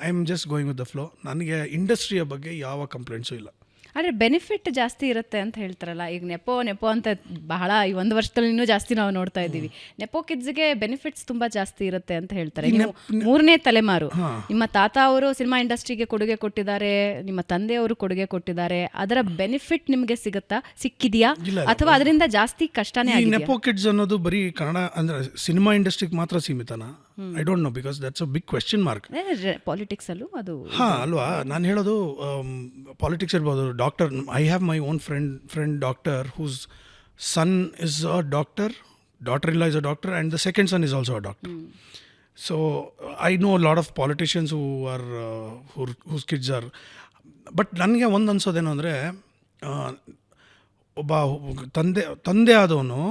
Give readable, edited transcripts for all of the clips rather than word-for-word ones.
I am just going with the flow. ನನಗೆ ಇಂಡಸ್ಟ್ರಿಯ ಬಗ್ಗೆ ಯಾವ ಕಂಪ್ಲೇಂಟ್ಸು ಇಲ್ಲ. ಆದರೆ ಬೆನಿಫಿಟ್ ಜಾಸ್ತಿ ಇರುತ್ತೆ ಅಂತ ಹೇಳ್ತಾರಲ್ಲ. ಈಗ ನೆಪೋ ಅಂತ ಬಹಳ ಈ ಒಂದು ವರ್ಷದಲ್ಲಿ ಇನ್ನೂ ಜಾಸ್ತಿ ನಾವು ನೋಡ್ತಾ ಇದ್ದೀವಿ. ನೆಪೋ ಕಿಡ್ಸ್ಗೆ ಬೆನಿಫಿಟ್ಸ್ ತುಂಬ ಜಾಸ್ತಿ ಇರುತ್ತೆ ಅಂತ ಹೇಳ್ತಾರೆ. ನೀವು 3ನೇ ತಲೆಮಾರು, ನಿಮ್ಮ ತಾತ ಅವರು ಸಿನಿಮಾ ಇಂಡಸ್ಟ್ರಿಗೆ ಕೊಡುಗೆ ಕೊಟ್ಟಿದ್ದಾರೆ, ನಿಮ್ಮ ತಂದೆಯವರು ಕೊಡುಗೆ ಕೊಟ್ಟಿದ್ದಾರೆ. ಅದರ ಬೆನಿಫಿಟ್ ನಿಮಗೆ ಸಿಕ್ಕಿದೆಯಾ ಅಥವಾ ಅದರಿಂದ ಜಾಸ್ತಿ ಕಷ್ಟನೇ ಈ ಆಗಿದೆ? ನೆಪೋ ಕಿಡ್ಸ್ ಅನ್ನೋದು ಬರೀ ಕನ್ನಡ ಅಂದರೆ ಸಿನಿಮಾ ಇಂಡಸ್ಟ್ರಿಗೆ ಮಾತ್ರ ಸೀಮಿತನಾ? I don't know, because that's a big question mark. Politics ಅಲ್ಲೂ ಅದು ಅಲ್ವಾ? ನಾನು ಹೇಳೋದು ಪಾಲಿಟಿಕ್ಸ್ ಇರ್ಬೋದು. Doctor, I have my own friend doctor whose son is a doctor, daughter ಇಲ್ಲ is a doctor, and the second son is also a doctor. So I know lot of politicians whose kids are. But ನನಗೆ ಒಂದು ಅನ್ಸೋದೇನು ಅಂದರೆ, ಒಬ್ಬ ತಂದೆ ಆದವನು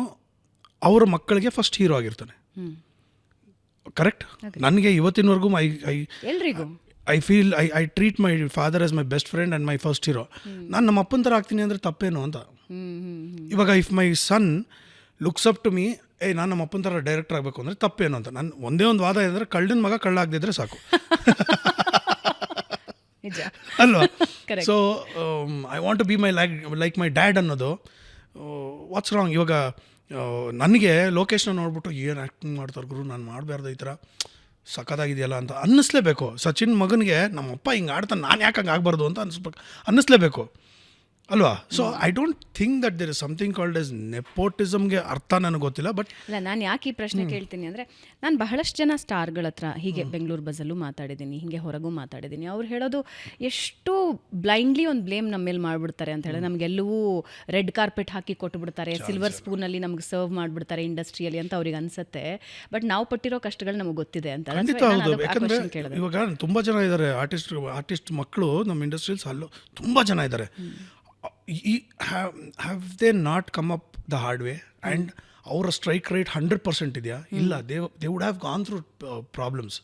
ಅವರ ಮಕ್ಕಳಿಗೆ first hero ಆಗಿರ್ತಾನೆ. ಕರೆಕ್ಟ್? ನನಗೆ ಇವತ್ತಿನವರೆಗೂ ಎಲ್ರಿಗೂ I feel I treat my father as my best friend and my first hero. ನಾನು ನಮ್ಮ ಅಪ್ಪನ ಥರ ಆಗ್ತೀನಿ ಅಂದರೆ ತಪ್ಪೇನು ಅಂತ. ಇವಾಗ if my son looks up to me, ನಾನು ನಮ್ಮ ಅಪ್ಪನ ಥರ ಡೈರೆಕ್ಟರ್ ಆಗಬೇಕು ಅಂದರೆ ತಪ್ಪೇನು ಅಂತ. ನಾನು ಒಂದೇ ಒಂದು ವಾದ ಅಂದರೆ, ಕಳ್ಳನ ಮಗ ಕಳ್ಳ ಆಗದಿದ್ರೆ ಸಾಕು ಅಲ್ವಾ? So I want to be my like my dad ಅನ್ನೋದು ವಾಟ್ಸ್ ರಾಂಗ್? ಇವಾಗ ನನಗೆ ಲೊಕೇಶನ್ ನೋಡ್ಬಿಟ್ಟು ಏನು ಆ್ಯಕ್ಟಿಂಗ್ ಮಾಡ್ತಾರೆ ಗುರು, ನಾನು ಮಾಡಬಾರ್ದು, ಈ ಥರ ಸಖತ್ತಾಗಿದೆಯಲ್ಲ ಅಂತ ಅನ್ನಿಸ್ಲೇಬೇಕು. ಸಚಿನ್ ಮಗನಿಗೆ ನಮ್ಮಪ್ಪ ಹಿಂಗೆ ಆಡ್ತಾನೆ, ನಾನು ಯಾಕೆ ಹಂಗೆ ಆಗಬಾರ್ದು ಅಂತ ಅನ್ನಿಸ್ಲೇಬೇಕು ಅಲ್ವಾ? So I don't think that there is something called as ನೆಪೋಟಿಸಮ್ಗೆ ಅರ್ಥ ನನಗೆ ಗೊತ್ತಿಲ್ಲ. ಬಟ್ ಇಲ್ಲ, ನಾನು ಯಾಕೆ ಈ ಪ್ರಶ್ನೆ ಕೇಳ್ತೀನಿ ಅಂದರೆ, ನಾನು ಬಹಳಷ್ಟು ಜನ ಸ್ಟಾರ್ಗಳ ಹತ್ರ ಹೀಗೆ ಬೆಂಗಳೂರು ಬಸ್ಸಲ್ಲೂ ಮಾತಾಡಿದ್ದೀನಿ, ಹೀಗೆ ಹೊರಗೂ ಮಾತಾಡಿದ್ದೀನಿ. ಅವ್ರು ಹೇಳೋದು ಎಷ್ಟು ಬ್ಲೈಂಡ್ಲಿ ಒಂದು ಬ್ಲೇಮ್ ನಮ್ಮ ಮೇಲೆ ಮಾಡಿಬಿಡ್ತಾರೆ ಅಂತ ಹೇಳಿ, ನಮಗೆಲ್ಲವೂ ರೆಡ್ ಕಾರ್ಪೆಟ್ ಹಾಕಿ ಕೊಟ್ಟುಬಿಡ್ತಾರೆ, ಸಿಲ್ವರ್ ಸ್ಪೂನಲ್ಲಿ ನಮ್ಗೆ ಸರ್ವ್ ಮಾಡಿಬಿಡ್ತಾರೆ ಇಂಡಸ್ಟ್ರಿಯಲ್ಲಿ ಅಂತ ಅವ್ರಿಗೆ ಅನಿಸುತ್ತೆ. ಬಟ್ ನಾವು ಪಟ್ಟಿರೋ ಕಷ್ಟಗಳು ನಮಗೆ ಗೊತ್ತಿದೆ ಅಂತ. ಖಂಡಿತ ಹೌದು. ಯಾಕಂದರೆ ಇವಾಗ ತುಂಬ ಜನ ಇದ್ದಾರೆ ಆರ್ಟಿಸ್ಟ್ ಮಕ್ಕಳು ನಮ್ಮ ಇಂಡಸ್ಟ್ರಿಯಲ್ಸ್, ಅಲ್ಲೂ ತುಂಬ ಜನ ಇದ್ದಾರೆ. Have they not come up the hard way and ಅವರ ಸ್ಟ್ರೈಕ್ ರೇಟ್ 100% ಇದೆಯಾ? ಇಲ್ಲ. They would have gone through problems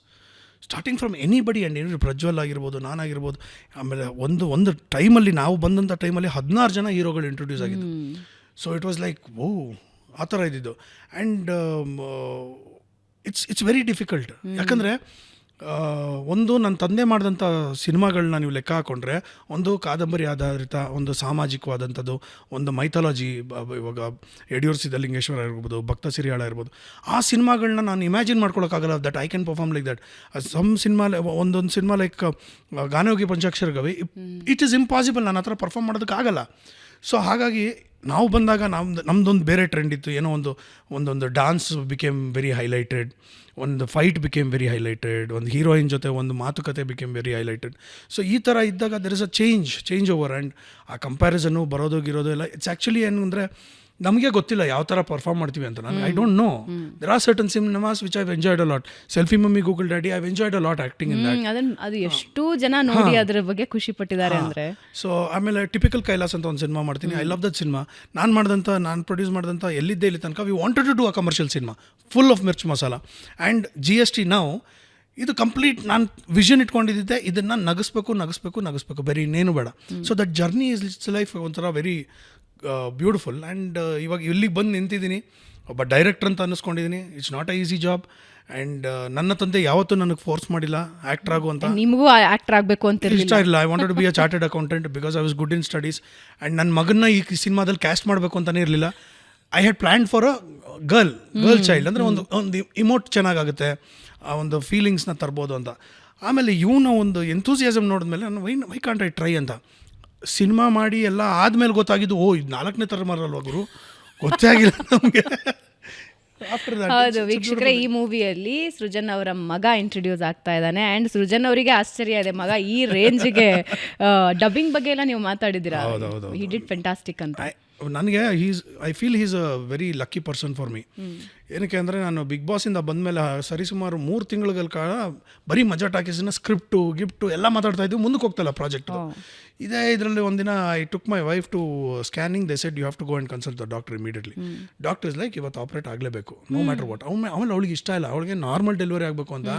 starting from anybody and any. Prajwal ಆಗಿರ್ಬೋದು, ನಾನಾಗಿರ್ಬೋದು. ಆಮೇಲೆ ಒಂದು ಟೈಮಲ್ಲಿ ನಾವು ಬಂದಂಥ ಟೈಮಲ್ಲಿ 16 ಜನ ಹೀರೋಗಳು ಇಂಟ್ರೊಡ್ಯೂಸ್ ಆಗಿದ್ದು. ಸೊ ಇಟ್ ವಾಸ್ ಲೈಕ್ ಓ, ಆ ಥರ ಇದ್ದಿದ್ದು. And it's very difficult. ಯಾಕಂದರೆ ಒಂದು ನನ್ನ ತಂದೆ ಮಾಡಿದಂಥ ಸಿನಿಮಾಗಳನ್ನ ನೀವು ಲೆಕ್ಕ ಹಾಕ್ಕೊಂಡ್ರೆ, ಒಂದು ಕಾದಂಬರಿ ಆಧಾರಿತ, ಒಂದು ಸಾಮಾಜಿಕವಾದಂಥದ್ದು, ಒಂದು ಮೈಥಾಲಜಿ. ಇವಾಗ ಯಡಿಯೂರು ಸಿದ್ಧಲಿಂಗೇಶ್ವರ ಇರ್ಬೋದು, ಭಕ್ತ ಸಿರಿಯಾಳ ಇರ್ಬೋದು, ಆ ಸಿನಿಮಾಗಳನ್ನ ನಾನು ಇಮ್ಯಾಜಿನ್ ಮಾಡ್ಕೊಳಕ್ಕಾಗಲ್ಲ that I can perform like that. Some cinema, ಒಂದೊಂದು cinema like Ganayogi Panchakshara Gavai, it is impossible, ನನ್ನ ಹತ್ರ ಪರ್ಫಾರ್ಮ್ ಮಾಡೋದಕ್ಕಾಗಲ್ಲ. ಸೊ ಹಾಗಾಗಿ ನಾವು ಬಂದಾಗ ನಮ್ಮದೊಂದು ಬೇರೆ ಟ್ರೆಂಡ್ ಇತ್ತು. ಏನೋ ಒಂದೊಂದು ಡಾನ್ಸ್ ಬಿಕೇಮ್ ವೆರಿ ಹೈಲೈಟೆಡ್, ಒಂದು ಫೈಟ್ ಬಿಕೇಮ್ ವೆರಿ ಹೈಲೈಟೆಡ್, ಒಂದು ಹೀರೋಯಿನ್ ಜೊತೆ ಒಂದು ಮಾತುಕತೆ ಬಿಕೇಮ್ ವೆರಿ ಹೈಲೈಟೆಡ್. ಸೊ ಈ ಥರ ಇದ್ದಾಗ there is a change over. And ಆ ಕಂಪ್ಯಾರಿಸನ್ನು ಬರೋದೋಗಿರೋದು ಎಲ್ಲ ಇಟ್ಸ್ ಆ್ಯಕ್ಚುಲಿ ಏನು ಅಂದರೆ, ನಮಗೆ ಗೊತ್ತಿಲ್ಲ ಯಾವ ಥರ ಪರ್ಫಾರ್ಮ್ ಮಾಡ್ತೀವಿ ಅಂತ. ನಾನು I don't no. There are certain cinemas which I've enjoyed a lot. Selfie mummy, Google daddy, I've enjoyed a lot acting in that. ಅದು ಎಷ್ಟು ಜನ ನೋಡಿ ಅದರ ಬಗ್ಗೆ ಖುಷಿ ಪಟ್ಟಿದ್ದಾರೆ ಅಂದರೆ. ಸೊ ಆಮೇಲೆ ಟಿಪಿಕಲ್ ಕೈಲಾಸ್ ಅಂತ ಒಂದು ಸಿನಿಮಾ ಮಾಡ್ತೀನಿ. I love that cinema. ನಾನು ಪ್ರೊಡ್ಯೂಸ್ ಮಾಡಿದಂಥ ಎಲ್ಲಿದ್ದೆ ಇಲ್ಲಿ ತನಕ we wanted to do a commercial cinema full of mirch masala and GST. ನಾವು ಇದು ಕಂಪ್ಲೀಟ್ ನಾನು ವಿಷನ್ ಇಟ್ಕೊಂಡಿದ್ದೆ, ಇದನ್ನು ನಗಿಸ್ಬೇಕು, ಬೇರೆ ಇನ್ನೇನು ಬೇಡ. So that journey is it's life ಒಂಥರ ವೆರಿ ಬ್ಯೂಟಿಫುಲ್. ಆ್ಯಂಡ್ ಇವಾಗ ಇಲ್ಲಿಗೆ ಬಂದು ನಿಂತಿದ್ದೀನಿ, ಒಬ್ಬ ಡೈರೆಕ್ಟರ್ ಅಂತ ಅನ್ನಿಸ್ಕೊಂಡಿದ್ದೀನಿ. It's not a easy job. And ನನ್ನ ತಂದೆ ಯಾವತ್ತೂ ನನಗೆ ಫೋರ್ಸ್ ಮಾಡಿಲ್ಲ ಆ್ಯಕ್ಟರ್ ಆಗು ಅಂತ. ನಿಮಗೂ ಆ್ಯಕ್ಟರ್ ಆಗಬೇಕು ಅಂತ ಇಷ್ಟ ಇಲ್ಲ. I wanted to be a chartered accountant because I was good in studies. And ನನ್ನ ಮಗನ್ನ ಈ ಸಿನಿಮಾದಲ್ಲಿ ಕ್ಯಾಸ್ಟ್ ಮಾಡಬೇಕು ಅಂತಲೇ ಇರಲಿಲ್ಲ. I had plan for a girl child. ಅಂದರೆ ಒಂದು ಇಮೋಟ್ ಚೆನ್ನಾಗುತ್ತೆ, ಆ ಒಂದು ಫೀಲಿಂಗ್ಸ್ನ ತರ್ಬೋದು ಅಂತ. ಆಮೇಲೆ ಇವನ ಒಂದು ಎಂಥೂಸಿಯಾಸಮ್ ನೋಡಿದ್ಮೇಲೆ ನಾನು ವೈ ಕಾಂಟ್ ಐ ಟ್ರೈ ಅಂತ ಸಿನಿಮಾ ಮಾಡಿ ಎಲ್ಲ ಆದಮೇಲೆ ಗೊತ್ತಾಗಿದ್ದು, ಓ ಇದು 4ನೇ ತಲೆಮಾರಲ್ವ ಗುರು, ಗೊತ್ತೇ ಆಗಿಲ್ಲ ನಮಗೆ. ಹೌದು ವೀಕ್ಷಕರೇ, ಈ ಮೂವಿಯಲ್ಲಿ ಸೃಜನ್ ಅವರ ಮಗ ಇಂಟ್ರೊಡ್ಯೂಸ್ ಆಗ್ತಾ ಇದ್ದಾನೆ. ಆ್ಯಂಡ್ ಸೃಜನ್ ಅವರಿಗೆ ಆಶ್ಚರ್ಯ ಇದೆ, ಮಗ ಈ ರೇಂಜ್ಗೆ ಡಬ್ಬಿಂಗ್ ಬಗ್ಗೆ ಎಲ್ಲ ನೀವು ಮಾತಾಡಿದ್ದೀರಾ. ಹಿ ಡಿಡ್ ಫ್ಯಾಂಟಾಸ್ಟಿಕ್ ಅಂತ. ನನಗೆ I feel he's a very lucky person for me. ಏನಕ್ಕೆ ಅಂದರೆ, ನಾನು ಬಿಗ್ ಬಾಸಿಂದ ಬಂದಮೇಲೆ ಸರಿಸುಮಾರು 3 ತಿಂಗಳ ಕಾಲ ಬರೀ ಮಜಾ ಟಾಕೀಸ್ನ ಸ್ಕ್ರಿಪ್ಟು ಗಿಫ್ಟು ಎಲ್ಲ ಮಾತಾಡ್ತಾ ಇದ್ವಿ. ಮುಂದಕ್ಕೆ ಹೋಗ್ತಲ್ಲ ಪ್ರಾಜೆಕ್ಟ್. ಇದೇ ಇದರಲ್ಲಿ ಒಂದಿನ I took my wife to scanning. They said you have to go and consult the doctor immediately. Doctor is like, ಇವತ್ತು ಆಪ್ರೇಟ್ ಆಗಲೇಬೇಕು ನೋ ಮ್ಯಾಟರ್ ವಾಟ್. ಆಮೇಲೆ ಅವಳಿಗೆ ಇಷ್ಟ ಇಲ್ಲ, ಅವಳಿಗೆ ನಾರ್ಮಲ್ ಡೆಲಿವರಿ ಆಗಬೇಕು ಅಂತ.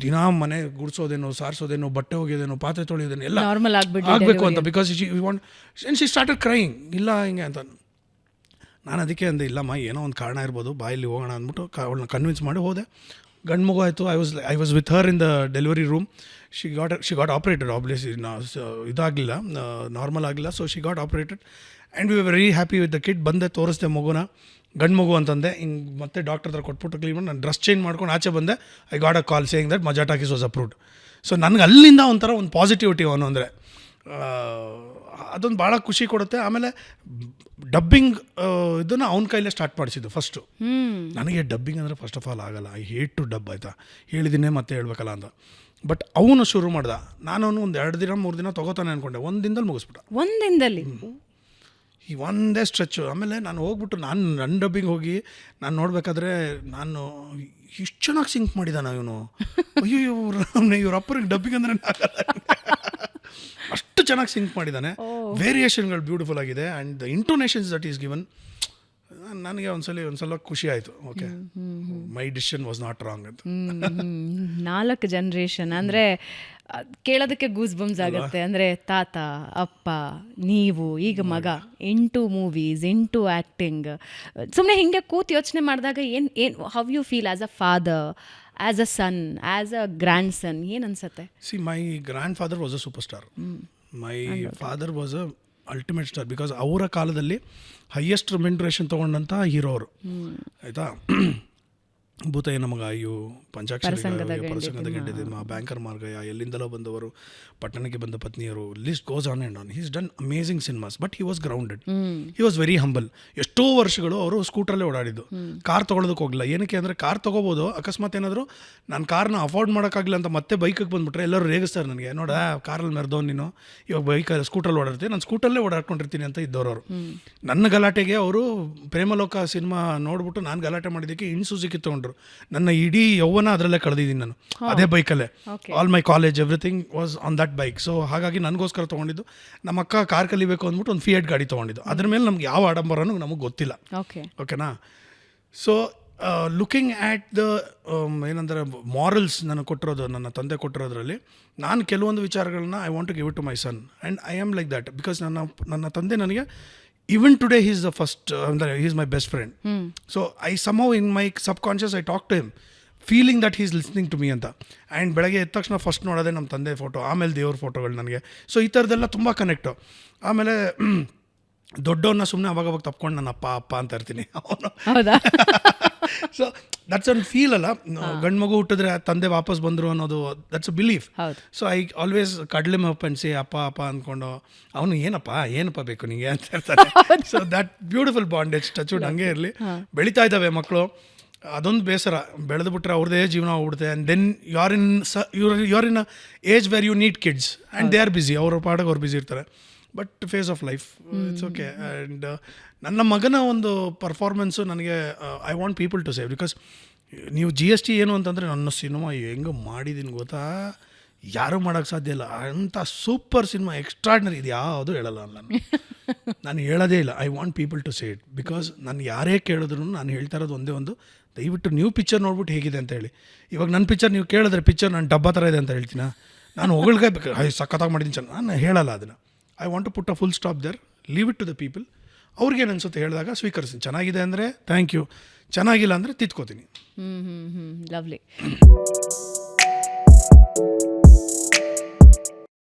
ದಿನ ಮನೆ ಗುಡಿಸೋದೇನೋ, ಸಾರಿಸೋದೇನೋ, ಬಟ್ಟೆ ಹೋಗೋದೇನೋ, ಪಾತ್ರೆ ತೊಳೆಯೋದೇನೋ ಎಲ್ಲ ನಾರ್ಮಲ್ ಆಗಬೇಕು ಅಂತ. Because she started crying. ಇಲ್ಲ ಹಿಂಗೆ ಅಂತ ನಾನು ಅದಕ್ಕೆ ಅಂದೆ, ಇಲ್ಲಮ್ಮ ಏನೋ ಒಂದು ಕಾರಣ ಇರ್ಬೋದು, ಬಾಯಲ್ಲಿ ಹೋಗೋಣ ಅಂದ್ಬಿಟ್ಟು ಅವಳನ್ನ ಕನ್ವಿನ್ಸ್ ಮಾಡಿ ಹೋದೆ. ಗಂಡು ಮಗು ಆಯಿತು. I was with her in the delivery room. She got operated obviously ಇದಾಗಲಿಲ್ಲ, ನಾರ್ಮಲ್ ಆಗಲಿಲ್ಲ. So she got operated and we very happy with the kid. ಬಂದೆ ತೋರಿಸ್ದೆ ಮಗುನ, ಗಂಡು ಮಗು ಅಂತಂದೆ. ಹಿಂಗೆ ಮತ್ತೆ ಡಾಕ್ಟರ್ ಹತ್ರ ಕೊಟ್ಬಿಟ್ಟು ಕ್ಲೀನ್ ಮಾಡಿ ನಾನು ಡ್ರೆಸ್ ಚೇಂಜ್ ಮಾಡ್ಕೊಂಡು ಆಚೆ ಬಂದೆ. I got a call saying that ಮಜಾ ಟಾಕೀಸ್ ವಾಸ್ ಅಪ್ರೂವ್ಡ್. ಸೊ ನನಗೆ ಅಲ್ಲಿಂದ ಒಂಥರ ಒಂದು ಪಾಸಿಟಿವಿಟಿ ಅವನು ಅಂದರೆ ಅದೊಂದು ಭಾಳ ಖುಷಿ ಕೊಡುತ್ತೆ. ಆಮೇಲೆ ಡಬ್ಬಿಂಗ್ ಇದನ್ನು ಅವನ ಕೈಲೇ ಸ್ಟಾರ್ಟ್ ಮಾಡಿಸಿದ್ದು ಫಸ್ಟು. ನನಗೆ ಡಬ್ಬಿಂಗ್ ಅಂದರೆ ಫಸ್ಟ್ ಆಫ್ ಆಲ್ ಆಗಲ್ಲ, ಐ ಹೇಟ್ ಟು ಡಬ್, ಆಯಿತಾ, ಹೇಳಿದ್ದೀನಿ ಮತ್ತೆ ಹೇಳ್ಬೇಕಲ್ಲ ಅಂತ. ಬಟ್ ಅವನು ಶುರು ಮಾಡ್ದ, ನಾನು ಒಂದು 2 ದಿನ 3 ದಿನ ತೊಗೋತಾನೆ ಅಂದ್ಕೊಂಡೆ, ಒಂದು ದಿನದಲ್ಲಿ ಮುಗಿಸ್ಬಿಟ್ಟ. ಒಂದು ದಿನದಲ್ಲಿ ಈ ಒಂದೇ ಸ್ಟ್ರೆಚ್ಚು. ಆಮೇಲೆ ನಾನು ಹೋಗ್ಬಿಟ್ಟು ನನ್ನ ಡಬ್ಬಿಂಗ್ ಹೋಗಿ ನಾನು ನೋಡಬೇಕಾದ್ರೆ ನಾನು ಇಷ್ಟು ಚೆನ್ನಾಗಿ ಸಿಂಕ್ ಮಾಡಿದ್ದಾನ ಇವನು. ಅಯ್ಯೋ ಇವ್ರ ಅಪ್ಪರಿಗೆ ಡಬ್ಬಿಂಗ್ ಅಂದರೆ ಅಷ್ಟು ಚೆನ್ನಾಗಿ ಸಿಂಕ್ ಮಾಡಿದ್ದಾನೆ. ವೇರಿಯೇಷನ್ಗಳು ಬ್ಯೂಟಿಫುಲ್ ಆಗಿದೆ and the intonations that is given. ನನಗೆ ಒಂದ್ಸಲ ಖುಷಿ ಆಯಿತು. Okay, my decision was not wrong ಅಂತ. 4 ಜನರೇಷನ್ ಅಂದರೆ ಕೇಳೋದಕ್ಕೆ ಗೂಸ್ ಬಂಪ್ಸ್ ಆಗುತ್ತೆ. ಅಂದರೆ ತಾತ, ಅಪ್ಪ, ನೀವು, ಈಗ ಮಗ, 8 ಮೂವೀಸ್, 8 ಆ್ಯಕ್ಟಿಂಗ್. ಸುಮ್ಮನೆ ಹಿಂಗೆ ಕೂತು ಯೋಚನೆ ಮಾಡಿದಾಗ ಏನು how you feel as a father, as a son, as a grandson, ಏನು ಅನ್ಸುತ್ತೆ? See, my grandfather was a superstar. My father was a ultimate star because ಅವರ ಕಾಲದಲ್ಲಿ ಹೈಯೆಸ್ಟ್ ರೆಮ್ಯುನರೇಷನ್ ತೊಗೊಂಡಂಥ ಹೀರೋ ಅವರು, ಆಯಿತಾ. ಭೂತಯ್ಯನ ಮಗ, ಅಯ್ಯೋ, ಪಂಚಾಕ್ಷರಿ, Parasangada ಗಂಡಿದೆ, banker Margayya, ಎಲ್ಲಿಂದಲೋ ಬಂದವರು, ಪಟ್ಟಣಕ್ಕೆ ಬಂದ ಪತ್ನಿಯರು, list goes on and on. He's done amazing cinemas. But he was grounded, he was very humble. ಎಷ್ಟೋ ವರ್ಷಗಳು ಅವರು ಸ್ಕೂಟ್ರಲ್ಲೇ ಓಡಾಡಿದ್ದು, ಕಾರ್ ತೊಗೊಳೋದಕ್ಕೆ ಹೋಗಲಿಲ್ಲ. ಏನಕ್ಕೆ ಅಂದರೆ ಕಾರ್ ತೊಗೋಬೋದು, ಅಕಸ್ಮಾತ್ ಏನಾದರೂ ನಾನು ಕಾರ್ನ ಅಫೋರ್ಡ್ ಮಾಡೋಕ್ಕಾಗಲಿಲ್ಲ ಅಂತ ಮತ್ತೆ ಬೈಕಿಗೆ ಬಂದುಬಿಟ್ರೆ ಎಲ್ಲರೂ ರೇಗಿಸ್ತಾರೆ ನನಗೆ, ನೋಡ ಕಾರಲ್ಲಿ ಮೆರೆದವ್ ನೀನು, ಇವಾಗ ಬೈಕಲ್ಲಿ ಸ್ಕೂಟ್ರಲ್ಲಿ ಓಡಾಡ್ತೀನಿ, ನಾನು ಸ್ಕೂಟರಲ್ಲೇ ಓಡಾಡ್ಕೊಂಡಿರ್ತೀನಿ ಅಂತ ಇದ್ದವರು. ನನ್ನ ಗಲಾಟೆಗೆ ಅವರು ಪ್ರೇಮಲೋಕ ಸಿನಿಮಾ ನೋಡ್ಬಿಟ್ಟು ನಾನು ಗಲಾಟೆ ಮಾಡಿದ್ದಕ್ಕೆ ಇನ್ಸೂಸಿಗೆ ತೊಗೊಂಡ್ರು. ನನ್ನ ಇಡೀ ಯೌವನ ಅದರಲ್ಲೇ ಕಳೆದಿದ್ದೀನಿ ನಾನು, ಅದೇ ಬೈಕಲ್ಲೇ. All my college everything was on that bike. So ಹಾಗಾಗಿ ನನಗೋಸ್ಕರ ತೊಗೊಂಡಿದ್ದು. ನಮ್ಮ ಅಕ್ಕ ಕಾರ್ ಕಲಿಬೇಕು ಅಂದ್ಬಿಟ್ಟು ಒಂದು ಫಿಯಟ್ ಗಾಡಿ ತೊಗೊಂಡಿದ್ದು. ಅದ್ರ ಮೇಲೆ ನಮ್ಗೆ ಯಾವ ಆಡಂಬರನೂ ನಮಗೆ ಗೊತ್ತಿಲ್ಲ. ಓಕೆನಾ. ಸೊ ಲುಕಿಂಗ್ ಆ್ಯಟ್ ದ ಏನಂದರೆ ಮಾರಲ್ಸ್ ನನಗೆ ಕೊಟ್ಟಿರೋದು, ನನ್ನ ತಂದೆ ಕೊಟ್ಟಿರೋದ್ರಲ್ಲಿ ನಾನು ಕೆಲವೊಂದು ವಿಚಾರಗಳನ್ನ I want to give it to my son and I am like that because ನನ್ನ ತಂದೆ ನನಗೆ even today he is the first he is my best friend. So I somehow in my subconscious I talk to him feeling that he is listening to me ಅಂತ. And ಬೆಳಗ್ಗೆ ಎದ್ದ ತಕ್ಷಣ first ನೋಡೋದೇ ನಮ್ಮ ತಂದೆ ಫೋಟೋ, ಆಮೇಲೆ ದೇವ್ರ ಫೋಟೋಗಳು ನನಗೆ. ಸೊ ಈ ಥರದ್ದೆಲ್ಲ ತುಂಬ ಕನೆಕ್ಟು. ಆಮೇಲೆ ದೊಡ್ಡವನ್ನ ಸುಮ್ಮನೆ ಅವಾಗ ತಪ್ಕೊಂಡು ನನ್ನ ಅಪ್ಪ ಅಂತ ಇರ್ತೀನಿ. ಅವನು ಸೊ ದಟ್ಸ್ ಒನ್ ಫೀಲ್ ಅಲ್ಲ, ಗಂಡು ಮಗು ಹುಟ್ಟಿದ್ರೆ ತಂದೆ ವಾಪಸ್ ಬಂದರು ಅನ್ನೋದು, that's a belief. So I always cuddle him up ಅನ್ಸಿ ಅಪ್ಪ ಅಂದ್ಕೊಂಡು ಅವನು ಏನಪ್ಪ ಬೇಕು ನಿಮಗೆ ಅಂತ ಹೇಳ್ತಾರೆ. So that beautiful bondage touchwood ಹಂಗೆ ಇರಲಿ. ಬೆಳೀತಾ ಇದ್ದಾವೆ ಮಕ್ಕಳು, ಅದೊಂದು ಬೇಸರ, ಬೆಳೆದು ಬಿಟ್ರೆ ಅವ್ರದ್ದೇ ಜೀವನ ಹೋಗ್ಬಿಡುತ್ತೆ. And then you are in a age where you need kids and they are busy, ಅವ್ರ ಪಾಡಿಗೆ ಅವ್ರು ಬಿಸಿ ಇರ್ತಾರೆ. But face of life, it's okay. And ನನ್ನ ಮಗನ ಒಂದು ಪರ್ಫಾರ್ಮೆನ್ಸು ನನಗೆ I want people to save. Because ನೀವು GST ಏನು ಅಂತಂದರೆ ನನ್ನ ಸಿನಿಮಾ ಹೆಂಗೆ ಮಾಡಿದ್ದೀನಿ ಗೊತ್ತಾ, ಯಾರೂ ಮಾಡೋಕ್ಕೆ ಸಾಧ್ಯ ಇಲ್ಲ ಅಂಥ ಸೂಪರ್ ಸಿನಿಮಾ, ಎಕ್ಸ್ಟ್ರಾರ್ಡಿನರಿ, ಇದು ಯಾವುದು ಹೇಳಲ್ಲ ನಾನು ಹೇಳೋದೇ ಇಲ್ಲ. I want people to say it because ನಾನು ಯಾರೇ ಕೇಳಿದ್ರು ನಾನು ಹೇಳ್ತಾ ಇರೋದು ಒಂದೇ ಒಂದು, ದಯವಿಟ್ಟು ನೀವು ಪಿಕ್ಚರ್ ನೋಡ್ಬಿಟ್ಟು ಹೇಗಿದೆ ಅಂತ ಹೇಳಿ. ಇವಾಗ ನನ್ನ ಪಿಕ್ಚರ್ ನೀವು ಕೇಳಿದ್ರೆ ಪಿಕ್ಚರ್ ನಾನು ಡಬ್ಬ ಥರ ಇದೆ ಅಂತ ಹೇಳ್ತೀನಿ, ನಾನು ಹೊಗಳ್ಗೆ ಸಖತ್ತಾಗಿ ಮಾಡಿದ್ದೀನಿ ನಾನು ಹೇಳಲ್ಲ ಅದನ್ನು. I want to put a full stop there, leave it to the people. ಅವ್ರಿಗೇನು ಅನ್ಸುತ್ತೆ ಹೇಳಿದಾಗ ಸ್ವೀಕರಿಸ್ತೀನಿ. ಚೆನ್ನಾಗಿದೆ ಅಂದರೆ ಥ್ಯಾಂಕ್ ಯು, ಚೆನ್ನಾಗಿಲ್ಲ ಅಂದರೆ ತಿತ್ಕೋತೀನಿ. ಲವ್ಲಿ.